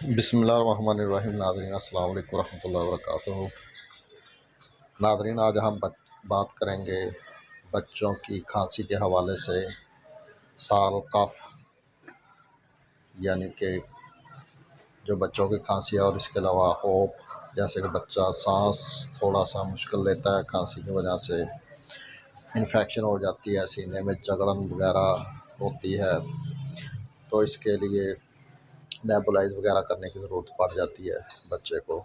बिस्मिल्लाहिर्रहमानिर्रहीम। नाज़रीन अस्सलाम वालेकुम रहमतुल्लाहि व बरकातुहू। नाज़रीन आज हम बात करेंगे बच्चों की खांसी के हवाले से। साल कफ यानी कि जो बच्चों की खांसी है, और इसके अलावा होप, जैसे कि बच्चा सांस थोड़ा सा मुश्किल लेता है खांसी की वजह से, इन्फेक्शन हो जाती है, सीने में जकड़न वगैरह होती है, तो इसके लिए नेबुलाइज वगैरह करने की ज़रूरत पड़ जाती है बच्चे को।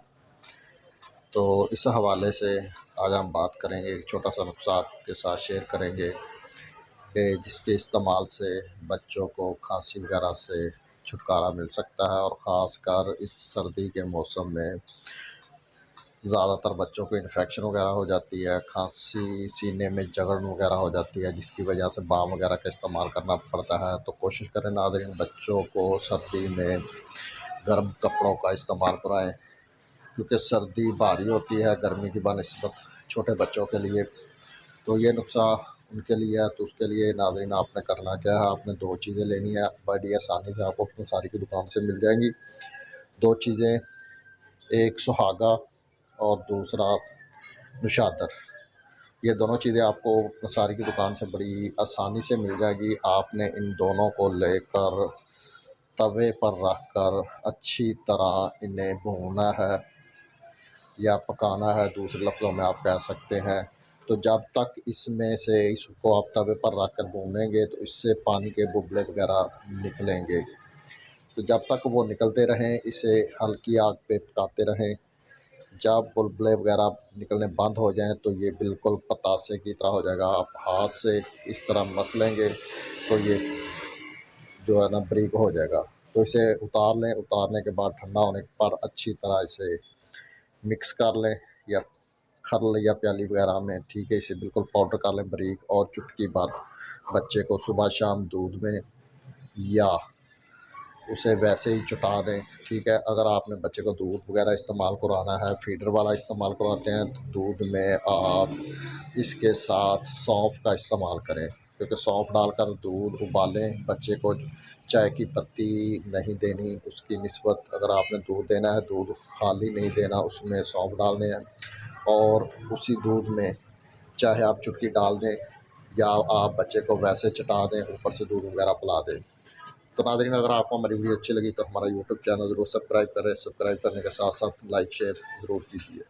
तो इस हवाले से आज हम बात करेंगे, एक छोटा सा नुस्खा आपके साथ शेयर करेंगे कि जिसके इस्तेमाल से बच्चों को खांसी वगैरह से छुटकारा मिल सकता है। और ख़ासकर इस सर्दी के मौसम में ज़्यादातर बच्चों को इन्फेक्शन वगैरह हो जाती है, खांसी, सीने में जकड़न वगैरह हो जाती है, जिसकी वजह से बाम वगैरह का इस्तेमाल करना पड़ता है। तो कोशिश करें नाज़रीन, बच्चों को सर्दी में गर्म कपड़ों का इस्तेमाल कराएं, क्योंकि सर्दी भारी होती है गर्मी की बनिस्बत छोटे बच्चों के लिए। तो ये नुस्खा उनके लिए है। तो उसके लिए नाज़रीन आपने करना क्या है, आपने दो चीज़ें लेनी है, बड़ी आसानी से आपको अपनी सारी की दुकान से मिल जाएंगी। दो चीज़ें, एक सुहागा और दूसरा नुशादर। ये दोनों चीज़ें आपको सारी की दुकान से बड़ी आसानी से मिल जाएगी। आपने इन दोनों को लेकर तवे पर रख कर अच्छी तरह इन्हें भूनना है या पकाना है, दूसरे लफ्ज़ों में आप कह सकते हैं। तो जब तक इसमें से इसको आप तवे पर रख कर भूनेंगे तो इससे पानी के बुलबुले वगैरह निकलेंगे। तो जब तक वो निकलते रहें, इसे हल्की आग पे पकाते रहें। जब बुलबुले वगैरह निकलने बंद हो जाएं तो ये बिल्कुल पतासे की तरह हो जाएगा। आप हाथ से इस तरह मस लेंगे तो ये जो है ना बारीक हो जाएगा। तो इसे उतार लें। उतारने के बाद ठंडा होने पर अच्छी तरह इसे मिक्स कर लें, या खरल या प्याली वगैरह में, ठीक है, इसे बिल्कुल पाउडर कर लें बारीक। और चुटकी भर बच्चे को सुबह शाम दूध में या उसे वैसे ही चुटा दें, ठीक है। अगर आपने बच्चे को दूध वगैरह इस्तेमाल कराना है, फीडर वाला इस्तेमाल करवाते हैं, तो दूध में आप इसके साथ सौंफ का इस्तेमाल करें, क्योंकि सौंफ डालकर दूध उबालें। बच्चे को चाय की पत्ती नहीं देनी, उसकी निस्बत अगर आपने दूध देना है, दूध खाली नहीं देना, उसमें सौंफ डालने हैं। और उसी दूध में चाहे आप चुटकी डाल दें या आप बच्चे को वैसे चटा दें, ऊपर से दूध वगैरह पिला दें। तो नाज़रीन, अगर आपको हमारी वीडियो अच्छी लगी तो हमारा यूट्यूब चैनल ज़रूर सब्सक्राइब करें। सब्सक्राइब करने के साथ साथ लाइक शेयर ज़रूर कीजिए।